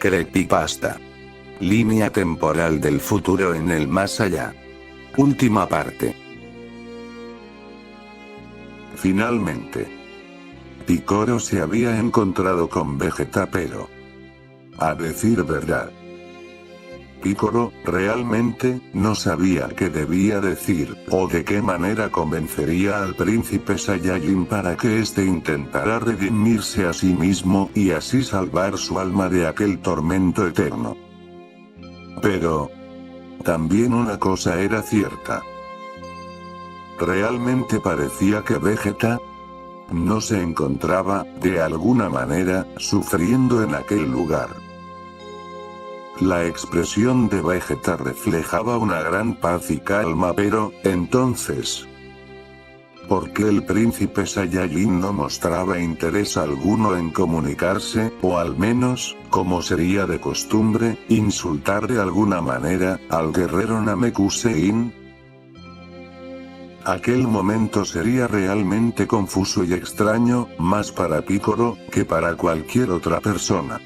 Creepypasta. Línea temporal del futuro en el más allá. Última parte. Finalmente, Picoro se había encontrado con Vegeta, pero, a decir verdad, Picoro realmente no sabía qué debía decir, o de qué manera convencería al príncipe Saiyajin para que éste intentara redimirse a sí mismo y así salvar su alma de aquel tormento eterno. Pero, también una cosa era cierta. Realmente parecía que Vegeta no se encontraba, de alguna manera, sufriendo en aquel lugar. La expresión de Vegeta reflejaba una gran paz y calma, pero, entonces, ¿por qué el príncipe Saiyajin no mostraba interés alguno en comunicarse, o al menos, como sería de costumbre, insultar de alguna manera al guerrero Namekusein? Aquel momento sería realmente confuso y extraño, más para Picoro, que para cualquier otra persona.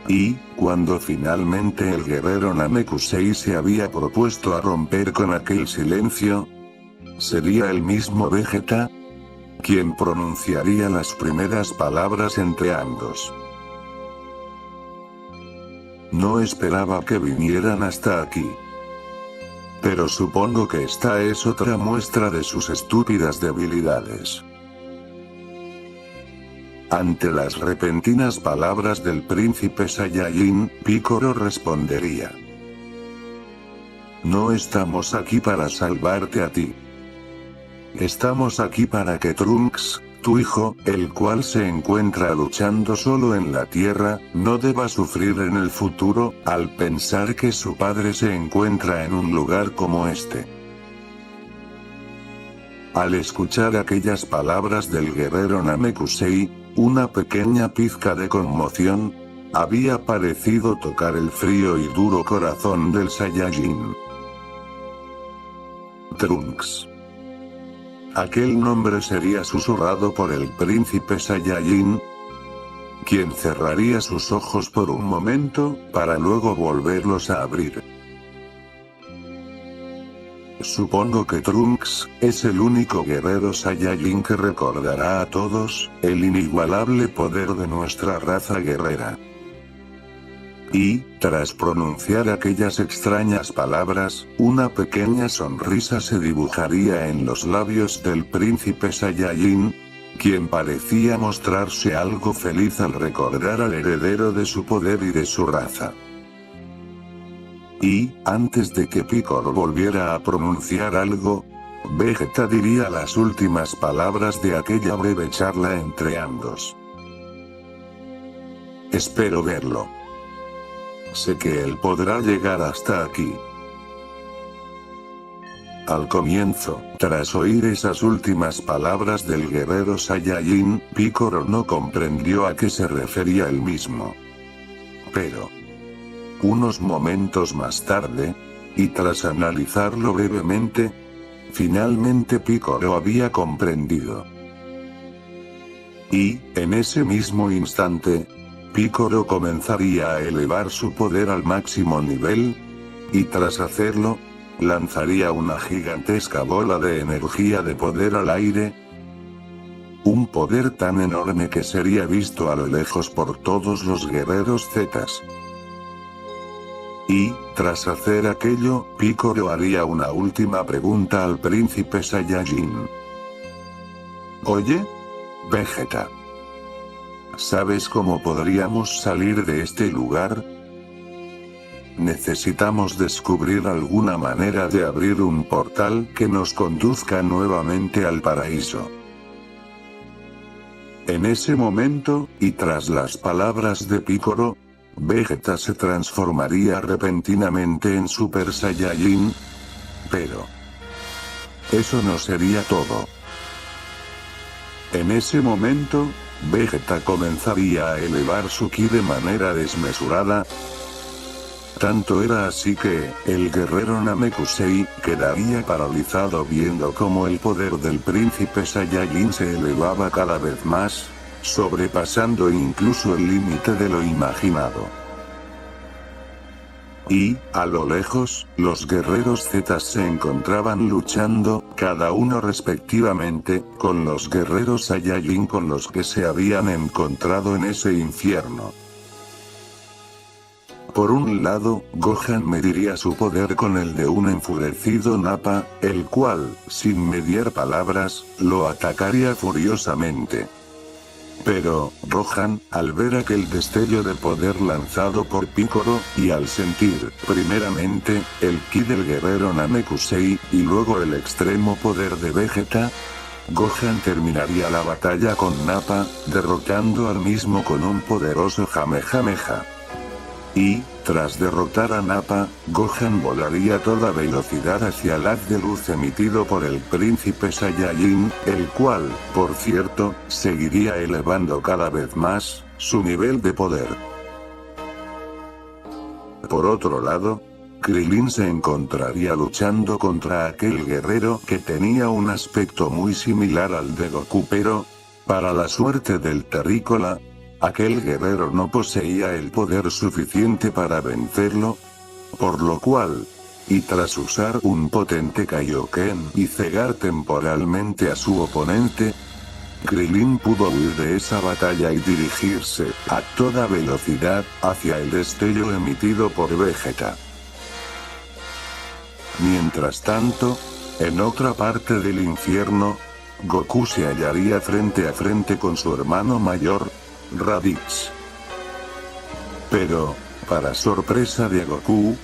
Y, cuando finalmente el guerrero Namekusei se había propuesto a romper con aquel silencio, ¿sería el mismo Vegeta quien pronunciaría las primeras palabras entre ambos? No esperaba que vinieran hasta aquí. Pero supongo que esta es otra muestra de sus estúpidas debilidades. Ante las repentinas palabras del príncipe Saiyajin, Picoro respondería: no estamos aquí para salvarte a ti. Estamos aquí para que Trunks, tu hijo, el cual se encuentra luchando solo en la Tierra, no deba sufrir en el futuro, al pensar que su padre se encuentra en un lugar como este. Al escuchar aquellas palabras del guerrero Namekusei, una pequeña pizca de conmoción había parecido tocar el frío y duro corazón del Saiyajin. Trunks. Aquel nombre sería susurrado por el príncipe Saiyajin, quien cerraría sus ojos por un momento, para luego volverlos a abrir. Supongo que Trunks es el único guerrero Saiyajin que recordará a todos el inigualable poder de nuestra raza guerrera. Y, tras pronunciar aquellas extrañas palabras, una pequeña sonrisa se dibujaría en los labios del príncipe Saiyajin, quien parecía mostrarse algo feliz al recordar al heredero de su poder y de su raza. Y, antes de que Picoro volviera a pronunciar algo, Vegeta diría las últimas palabras de aquella breve charla entre ambos. Espero verlo. Sé que él podrá llegar hasta aquí. Al comienzo, tras oír esas últimas palabras del guerrero Saiyajin, Picoro no comprendió a qué se refería él mismo. Pero, unos momentos más tarde, y tras analizarlo brevemente, finalmente Picoro había comprendido. Y, en ese mismo instante, Picoro comenzaría a elevar su poder al máximo nivel, y tras hacerlo, lanzaría una gigantesca bola de energía de poder al aire. Un poder tan enorme que sería visto a lo lejos por todos los guerreros Zetas. Y, tras hacer aquello, Picoro haría una última pregunta al príncipe Saiyajin. Oye, Vegeta, ¿sabes cómo podríamos salir de este lugar? Necesitamos descubrir alguna manera de abrir un portal que nos conduzca nuevamente al paraíso. En ese momento, y tras las palabras de Picoro, Vegeta se transformaría repentinamente en Super Saiyajin. Pero eso no sería todo. En ese momento, Vegeta comenzaría a elevar su ki de manera desmesurada. Tanto era así que, el guerrero Namekusei quedaría paralizado viendo cómo el poder del príncipe Saiyajin se elevaba cada vez más, sobrepasando incluso el límite de lo imaginado. Y, a lo lejos, los guerreros Z se encontraban luchando, cada uno respectivamente, con los guerreros Saiyajin con los que se habían encontrado en ese infierno. Por un lado, Gohan mediría su poder con el de un enfurecido Nappa, el cual, sin mediar palabras, lo atacaría furiosamente. Pero, Gohan, al ver aquel destello de poder lanzado por Piccolo, y al sentir, primeramente, el ki del guerrero Namekusei, y luego el extremo poder de Vegeta, Gohan terminaría la batalla con Nappa, derrotando al mismo con un poderoso Kamehameha. Y, tras derrotar a Nappa, Gohan volaría a toda velocidad hacia el haz de luz emitido por el príncipe Saiyajin, el cual, por cierto, seguiría elevando cada vez más su nivel de poder. Por otro lado, Krillin se encontraría luchando contra aquel guerrero que tenía un aspecto muy similar al de Goku, pero, para la suerte del terrícola, aquel guerrero no poseía el poder suficiente para vencerlo, por lo cual, y tras usar un potente Kaioken y cegar temporalmente a su oponente, Krillin pudo huir de esa batalla y dirigirse, a toda velocidad, hacia el destello emitido por Vegeta. Mientras tanto, en otra parte del infierno, Goku se hallaría frente a frente con su hermano mayor, Raditz. Pero, para sorpresa de Goku,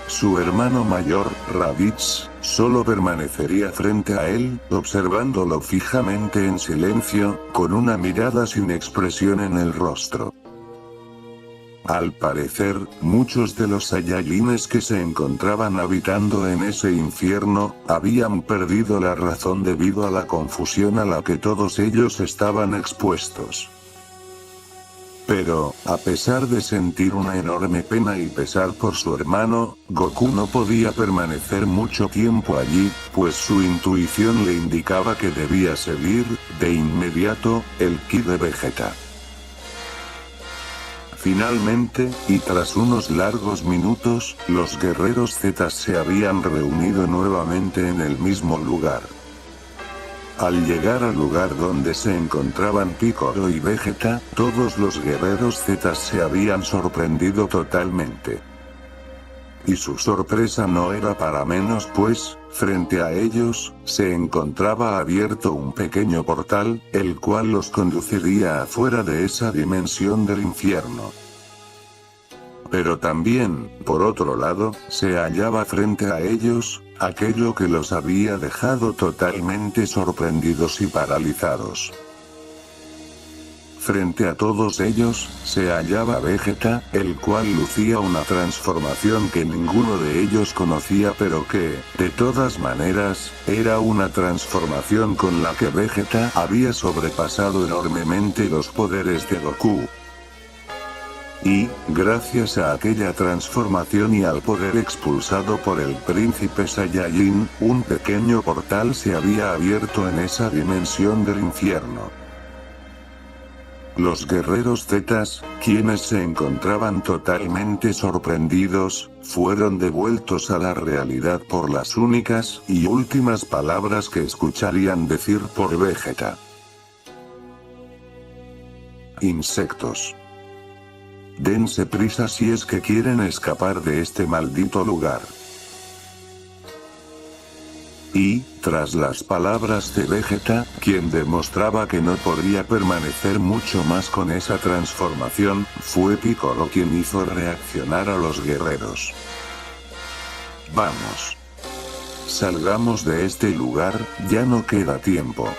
su hermano mayor, Raditz, solo permanecería frente a él, observándolo fijamente en silencio, con una mirada sin expresión en el rostro. Al parecer, muchos de los Saiyajines que se encontraban habitando en ese infierno, habían perdido la razón debido a la confusión a la que todos ellos estaban expuestos. Pero, a pesar de sentir una enorme pena y pesar por su hermano, Goku no podía permanecer mucho tiempo allí, pues su intuición le indicaba que debía seguir, de inmediato, el ki de Vegeta. Finalmente, y tras unos largos minutos, los guerreros Z se habían reunido nuevamente en el mismo lugar. Al llegar al lugar donde se encontraban Piccolo y Vegeta, todos los guerreros Z se habían sorprendido totalmente. Y su sorpresa no era para menos, pues, frente a ellos, se encontraba abierto un pequeño portal, el cual los conduciría afuera de esa dimensión del infierno. Pero también, por otro lado, se hallaba frente a ellos, aquello que los había dejado totalmente sorprendidos y paralizados. Frente a todos ellos, se hallaba Vegeta, el cual lucía una transformación que ninguno de ellos conocía, pero que, de todas maneras, era una transformación con la que Vegeta había sobrepasado enormemente los poderes de Goku. Y, gracias a aquella transformación y al poder expulsado por el príncipe Saiyajin, un pequeño portal se había abierto en esa dimensión del infierno. Los guerreros Zetas, quienes se encontraban totalmente sorprendidos, fueron devueltos a la realidad por las únicas y últimas palabras que escucharían decir por Vegeta. Insectos. Dense prisa si es que quieren escapar de este maldito lugar. Y, tras las palabras de Vegeta, quien demostraba que no podría permanecer mucho más con esa transformación, fue Piccolo quien hizo reaccionar a los guerreros. Vamos. Salgamos de este lugar, ya no queda tiempo.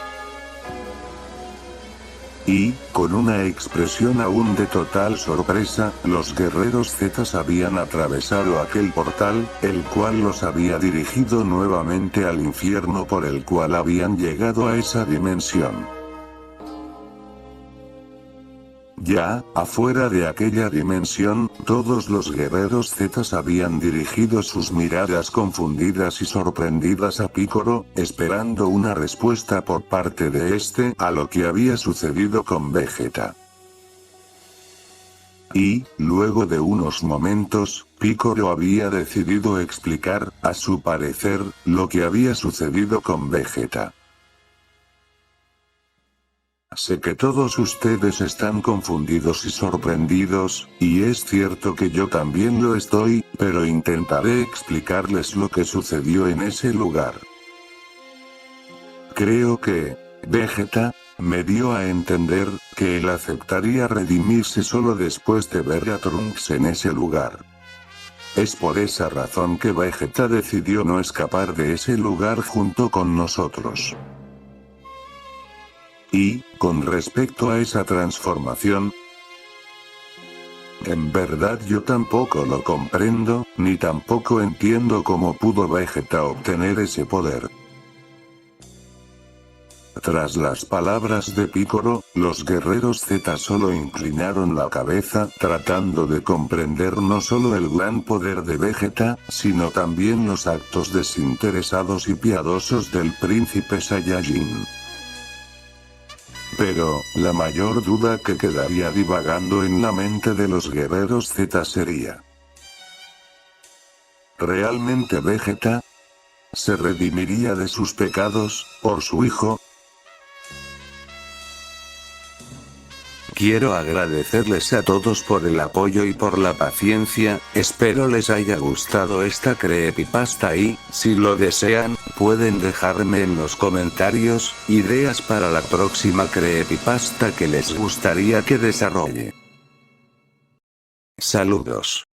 Y, con una expresión aún de total sorpresa, los guerreros Zetas habían atravesado aquel portal, el cual los había dirigido nuevamente al infierno por el cual habían llegado a esa dimensión. Ya, afuera de aquella dimensión, todos los guerreros Zetas habían dirigido sus miradas confundidas y sorprendidas a Piccolo, esperando una respuesta por parte de este a lo que había sucedido con Vegeta. Y, luego de unos momentos, Piccolo había decidido explicar, a su parecer, lo que había sucedido con Vegeta. Sé que todos ustedes están confundidos y sorprendidos, y es cierto que yo también lo estoy, pero intentaré explicarles lo que sucedió en ese lugar. Creo que Vegeta me dio a entender que él aceptaría redimirse solo después de ver a Trunks en ese lugar. Es por esa razón que Vegeta decidió no escapar de ese lugar junto con nosotros. Y, con respecto a esa transformación, en verdad yo tampoco lo comprendo, ni tampoco entiendo cómo pudo Vegeta obtener ese poder. Tras las palabras de Piccolo, los guerreros Z solo inclinaron la cabeza, tratando de comprender no solo el gran poder de Vegeta, sino también los actos desinteresados y piadosos del príncipe Saiyajin. Pero, la mayor duda que quedaría divagando en la mente de los guerreros Z sería: ¿realmente Vegeta se redimiría de sus pecados por su hijo? Quiero agradecerles a todos por el apoyo y por la paciencia, espero les haya gustado esta creepypasta y, si lo desean, pueden dejarme en los comentarios, ideas para la próxima creepypasta que les gustaría que desarrolle. Saludos.